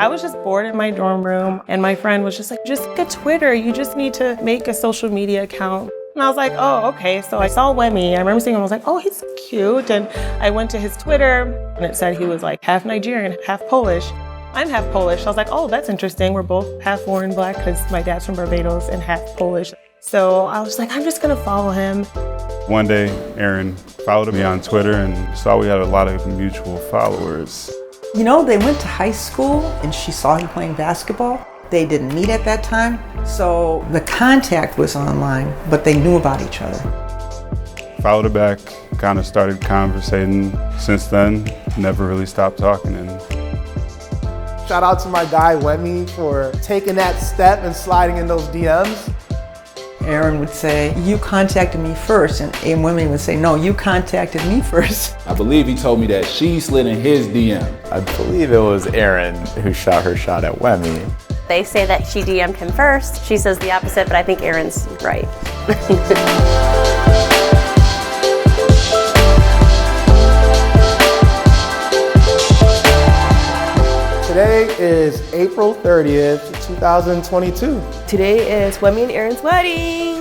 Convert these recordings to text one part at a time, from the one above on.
I was just bored in my dorm room, and my friend was just like, just get Twitter. You just need to make a social media account. And I was like, oh, okay. So I saw Wemi. I remember seeing him. I was like, oh, he's cute. And I went to his Twitter, and it said he was like half Nigerian, half Polish. I'm half Polish. So I was like, oh, that's interesting. We're both half foreign black because my dad's from Barbados and half Polish. So I was like, I'm just going to follow him. One day, Erin followed me on Twitter and saw we had a lot of mutual followers. You know, they went to high school and she saw him playing basketball. They didn't meet at that time, so the contact was online, but they knew about each other. Followed her back, kind of started conversating. Since then, never really stopped talking. And shout out to my guy Wemi for taking that step and sliding in those DMs. Erin would say, you contacted me first, and Wemi would say, no, you contacted me first. I believe he told me that she slid in his DM. I believe it was Erin who shot her shot at Wemi. They say that she DM'd him first. She says the opposite, but I think Erin's right. Today is April 30th, 2022. Today is Wemi and Erin's wedding.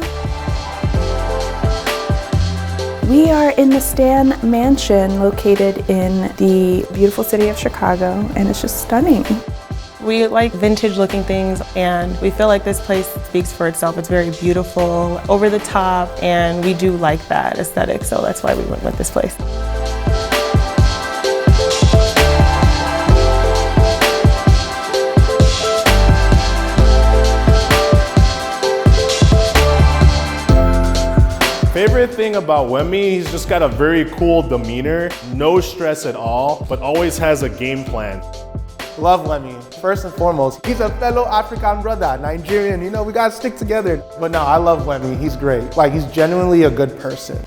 We are in the Stan Mansion located in the beautiful city of Chicago, and it's just stunning. We like vintage looking things, and we feel like this place speaks for itself. It's very beautiful, over the top, and we do like that aesthetic, so that's why we went with this place. Favorite thing about Wemi, he's just got a very cool demeanor, no stress at all, but always has a game plan. Love Wemi. First and foremost, he's a fellow African brother, Nigerian. You know, we gotta stick together. But no, I love Wemi. He's great. Like, he's genuinely a good person.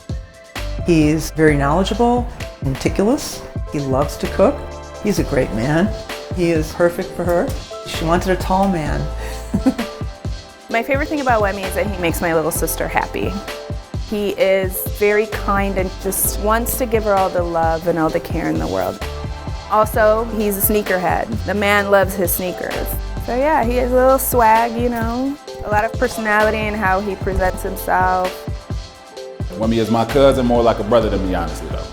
He's very knowledgeable, meticulous. He loves to cook. He's a great man. He is perfect for her. She wanted a tall man. My favorite thing about Wemi is that he makes my little sister happy. He is very kind and just wants to give her all the love and all the care in the world. Also, he's a sneakerhead. The man loves his sneakers. So yeah, he has a little swag, you know, a lot of personality in how he presents himself. Wemi is my cousin, more like a brother to me, honestly though.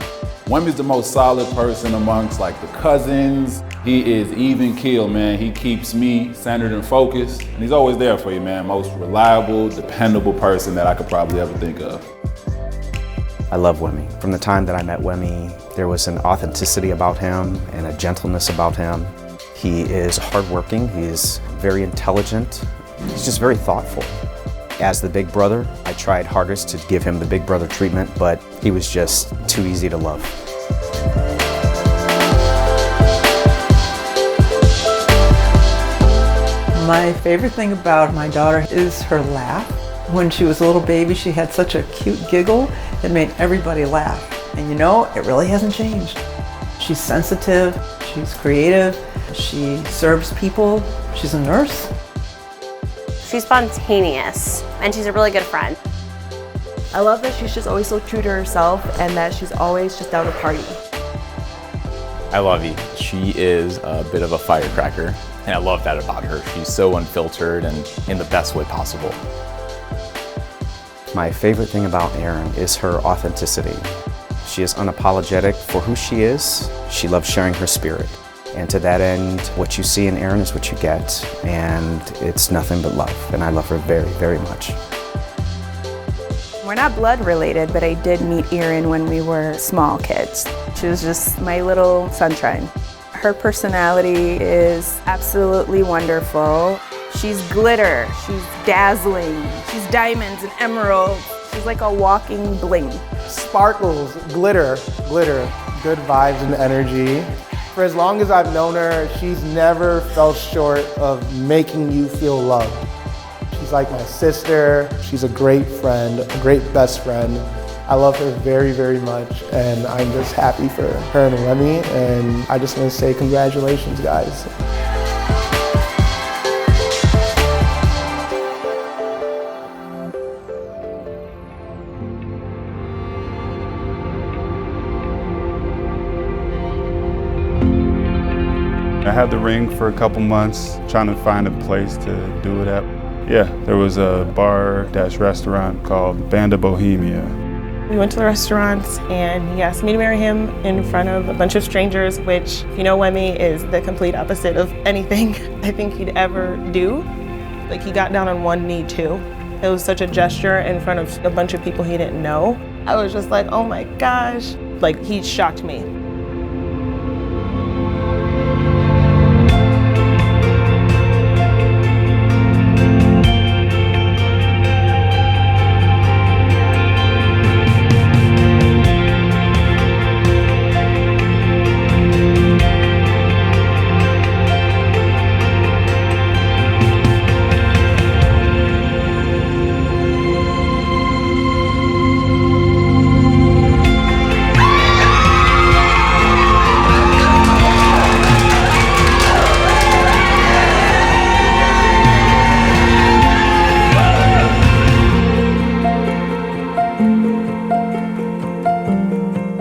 Wemi's the most solid person amongst like the cousins. He is even keel, man. He keeps me centered and focused, and he's always there for you, man. Most reliable, dependable person that I could probably ever think of. I love Wemi. From the time that I met Wemi, there was an authenticity about him and a gentleness about him. He is hardworking, he's very intelligent, he's just very thoughtful. As the big brother, I tried hardest to give him the big brother treatment, but he was just too easy to love. My favorite thing about my daughter is her laugh. When she was a little baby, she had such a cute giggle that made everybody laugh. And you know, it really hasn't changed. She's sensitive, she's creative, she serves people, she's a nurse. She's spontaneous, and she's a really good friend. I love that she's just always so true to herself and that she's always just down to party. I love you. She is a bit of a firecracker, and I love that about her. She's so unfiltered and in the best way possible. My favorite thing about Erin is her authenticity. She is unapologetic for who she is. She loves sharing her spirit. And to that end, what you see in Erin is what you get, and it's nothing but love. And I love her very, very much. We're not blood related, but I did meet Erin when we were small kids. She was just my little sunshine. Her personality is absolutely wonderful. She's glitter, she's dazzling, she's diamonds and emeralds. She's like a walking bling. Sparkles, glitter, glitter, good vibes and energy. For as long as I've known her, she's never fell short of making you feel loved. She's like my sister. She's a great friend, a great best friend. I love her very, very much, and I'm just happy for her and Wemi, and I just want to say congratulations, guys. I had the ring for a couple months, trying to find a place to do it at. Yeah, there was a bar-restaurant called Banda Bohemia. We went to the restaurant and he asked me to marry him in front of a bunch of strangers, which, if you know Wemi, is the complete opposite of anything I think he'd ever do. Like, he got down on one knee too. It was such a gesture in front of a bunch of people he didn't know. I was just like, oh my gosh. Like, he shocked me.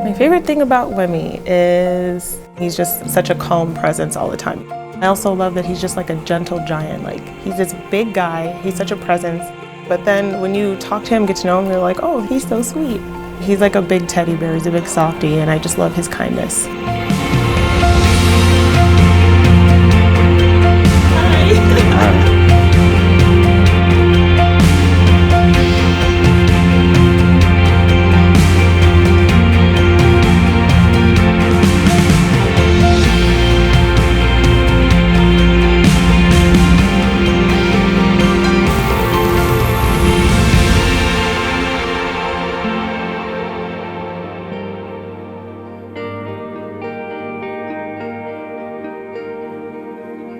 My favorite thing about Wemi is he's just such a calm presence all the time. I also love that he's just like a gentle giant. Like, he's this big guy, he's such a presence, but then when you talk to him, get to know him, you're like, oh, he's so sweet. He's like a big teddy bear, he's a big softie, and I just love his kindness.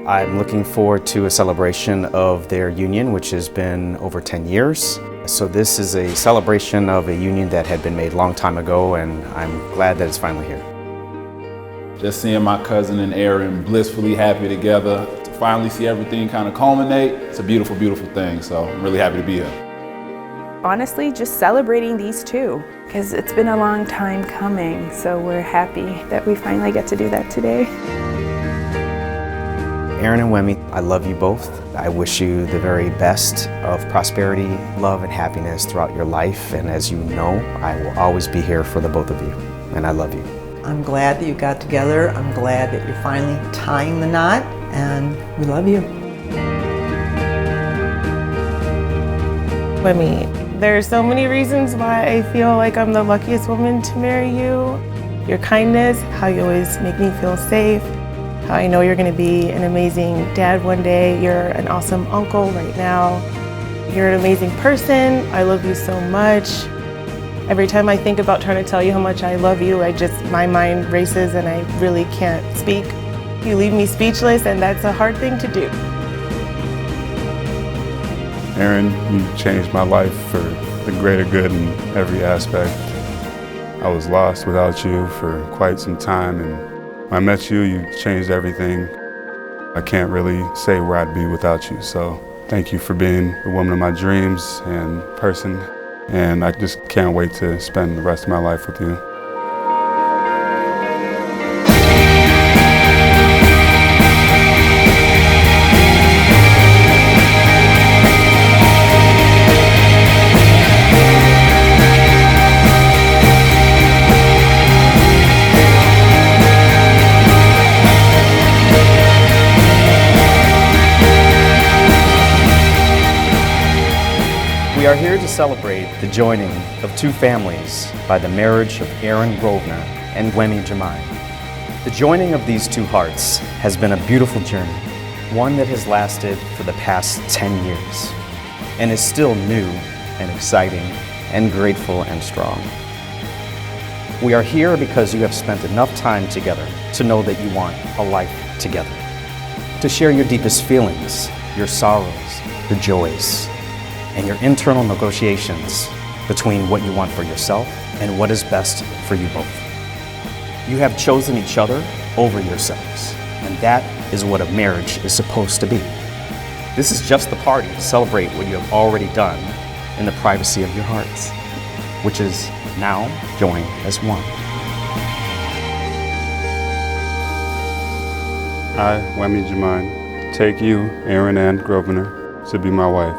I'm looking forward to a celebration of their union, which has been over 10 years. So this is a celebration of a union that had been made a long time ago, and I'm glad that it's finally here. Just seeing my cousin and Erin blissfully happy together, to finally see everything kind of culminate, it's a beautiful, beautiful thing. So I'm really happy to be here. Honestly, just celebrating these two, because it's been a long time coming, so we're happy that we finally get to do that today. Erin and Wemi, I love you both. I wish you the very best of prosperity, love, and happiness throughout your life. And as you know, I will always be here for the both of you. And I love you. I'm glad that you got together. I'm glad that you're finally tying the knot, and we love you. Wemi, there's so many reasons why I feel like I'm the luckiest woman to marry you. Your kindness, how you always make me feel safe, how I know you're going to be an amazing dad one day. You're an awesome uncle right now. You're an amazing person. I love you so much. Every time I think about trying to tell you how much I love you, my mind races and I really can't speak. You leave me speechless, and that's a hard thing to do. Erin, you changed my life for the greater good in every aspect. I was lost without you for quite some time, and when I met you, you changed everything. I can't really say where I'd be without you, so thank you for being the woman of my dreams and person, and I just can't wait to spend the rest of my life with you. We are here to celebrate the joining of two families by the marriage of Erin Grosvenor and Wemi Jamai. The joining of these two hearts has been a beautiful journey, one that has lasted for the past 10 years and is still new and exciting and grateful and strong. We are here because you have spent enough time together to know that you want a life together, to share your deepest feelings, your sorrows, your joys, and your internal negotiations between what you want for yourself and what is best for you both. You have chosen each other over yourselves, and that is what a marriage is supposed to be. This is just the party to celebrate what you have already done in the privacy of your hearts, which is now joined as one. I, Wemi Jamine, take you, Erin Ann Grosvenor, to be my wife.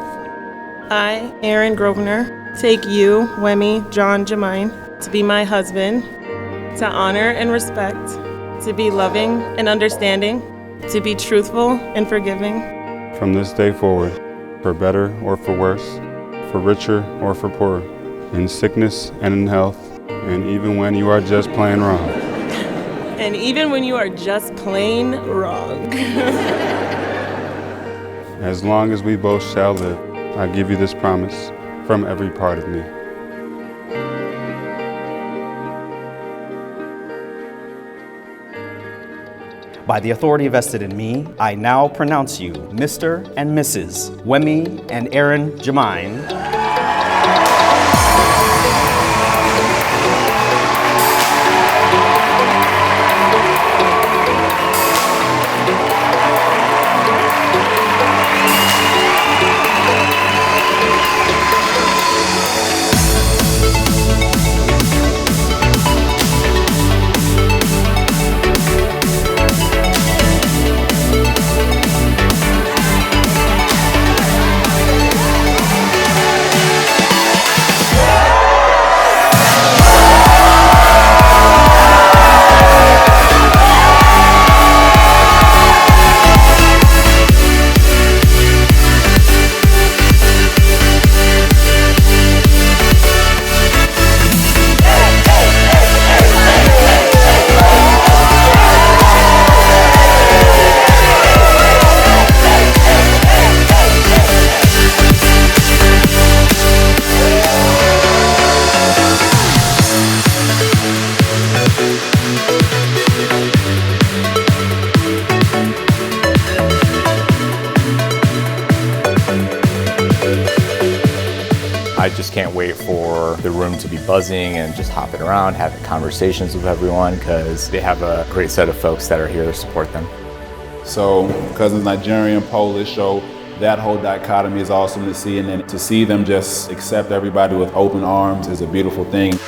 I, Erin Grosvenor, take you, Wemi John Jamine, to be my husband, to honor and respect, to be loving and understanding, to be truthful and forgiving. From this day forward, for better or for worse, for richer or for poorer, in sickness and in health, and even when you are just plain wrong. And even when you are just plain wrong. As long as we both shall live, I give you this promise from every part of me. By the authority vested in me, I now pronounce you Mr. and Mrs. Wemi and Erin Jamine. I just can't wait for the room to be buzzing and just hopping around, having conversations with everyone, because they have a great set of folks that are here to support them. So cousins Nigerian, Polish, so that whole dichotomy is awesome to see, and then to see them just accept everybody with open arms is a beautiful thing.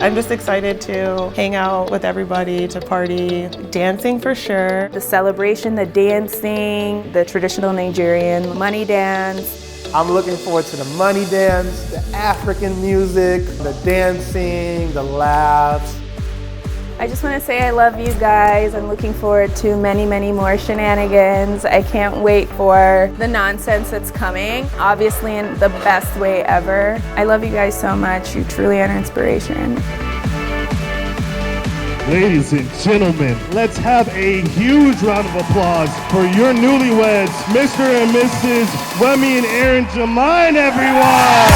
I'm just excited to hang out with everybody, to party, dancing for sure. The celebration, the dancing, the traditional Nigerian money dance. I'm looking forward to the money dance, the African music, the dancing, the laughs. I just want to say I love you guys. I'm looking forward to many, many more shenanigans. I can't wait for the nonsense that's coming, obviously in the best way ever. I love you guys so much. You truly are an inspiration. Ladies and gentlemen, let's have a huge round of applause for your newlyweds, Mr. and Mrs. Wemi and Erin Jamine, everyone!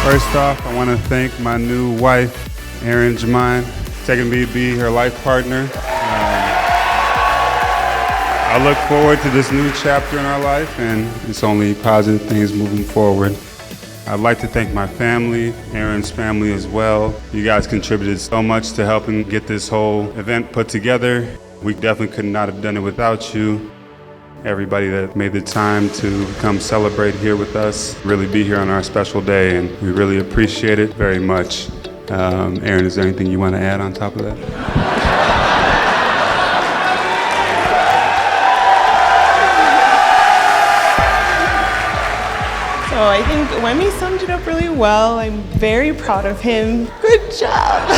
First off, I want to thank my new wife, Erin Jamine, taking me to be her life partner. I look forward to this new chapter in our life, and it's only positive things moving forward. I'd like to thank my family, Erin's family as well. You guys contributed so much to helping get this whole event put together. We definitely could not have done it without you. Everybody that made the time to come celebrate here with us, really be here on our special day, and we really appreciate it very much. Erin, is there anything you want to add on top of that? So I think Wemi summed it up really well. I'm very proud of him. Good job.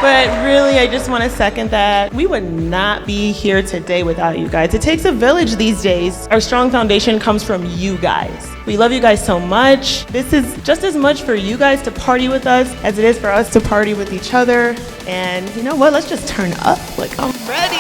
But really, I just want to second that. We would not be here today without you guys. It takes a village these days. Our strong foundation comes from you guys. We love you guys so much. This is just as much for you guys to party with us as it is for us to party with each other. And you know what? Let's just turn up. Like, I'm ready.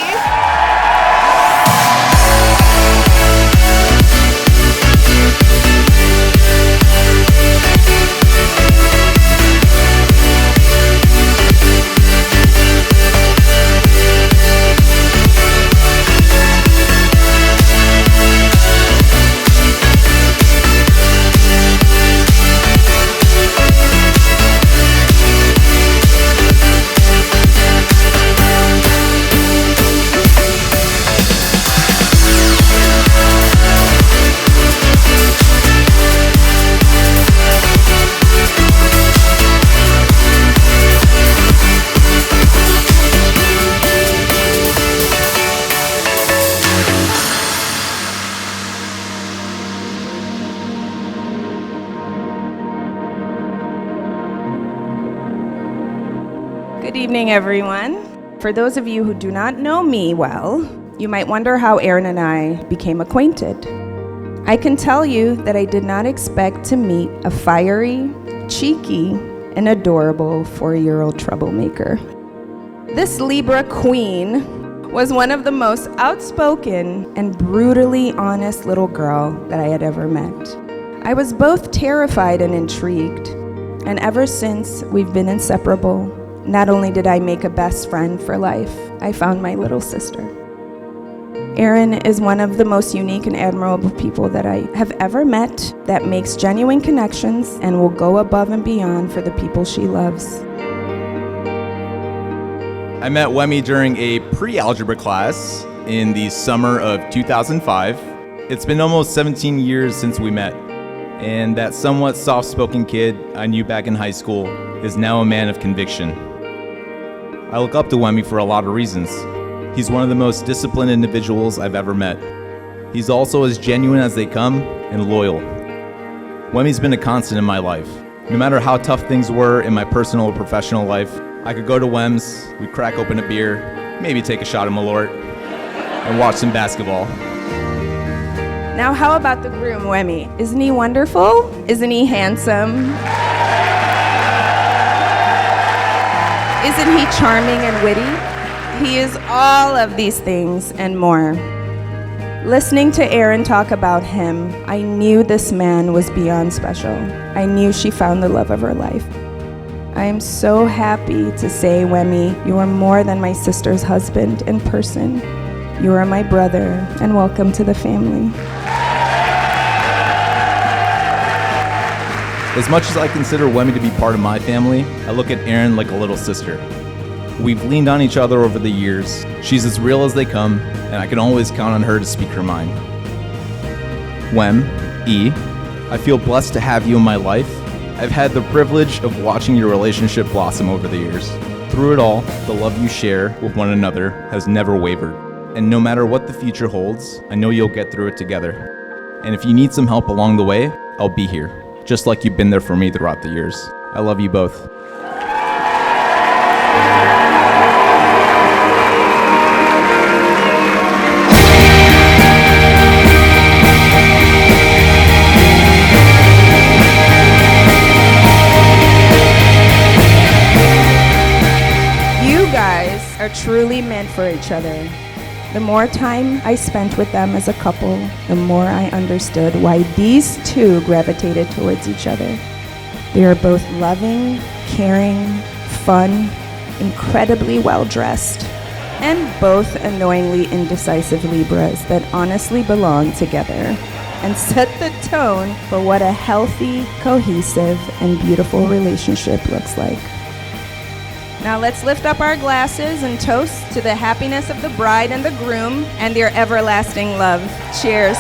morning, everyone. For those of you who do not know me well, you might wonder how Erin and I became acquainted. I can tell you that I did not expect to meet a fiery, cheeky, and adorable 4-year-old troublemaker. This Libra queen was one of the most outspoken and brutally honest little girl that I had ever met. I was both terrified and intrigued, and ever since we've been inseparable. Not only did I make a best friend for life, I found my little sister. Erin is one of the most unique and admirable people that I have ever met that makes genuine connections and will go above and beyond for the people she loves. I met Wemi during a pre-algebra class in the summer of 2005. It's been almost 17 years since we met, and that somewhat soft-spoken kid I knew back in high school is now a man of conviction. I look up to Wemi for a lot of reasons. He's one of the most disciplined individuals I've ever met. He's also as genuine as they come and loyal. Wemi's been a constant in my life. No matter how tough things were in my personal or professional life, I could go to Wem's, we'd crack open a beer, maybe take a shot of Malort, and watch some basketball. Now how about the groom, Wemi? Isn't he wonderful? Isn't he handsome? Isn't he charming and witty? He is all of these things and more. Listening to Erin talk about him, I knew this man was beyond special. I knew she found the love of her life. I am so happy to say, Wemi, you are more than my sister's husband in person. You are my brother, and welcome to the family. As much as I consider Wemi to be part of my family, I look at Erin like a little sister. We've leaned on each other over the years. She's as real as they come, and I can always count on her to speak her mind. Wem, E, I feel blessed to have you in my life. I've had the privilege of watching your relationship blossom over the years. Through it all, the love you share with one another has never wavered. And no matter what the future holds, I know you'll get through it together. And if you need some help along the way, I'll be here, just like you've been there for me throughout the years. I love you both. Are truly meant for each other. The more time I spent with them as a couple, the more I understood why these two gravitated towards each other. They are both loving, caring, fun, incredibly well-dressed, and both annoyingly indecisive Libras that honestly belong together and set the tone for what a healthy, cohesive, and beautiful relationship looks like. Now let's lift up our glasses and toast to the happiness of the bride and the groom and their everlasting love. Cheers.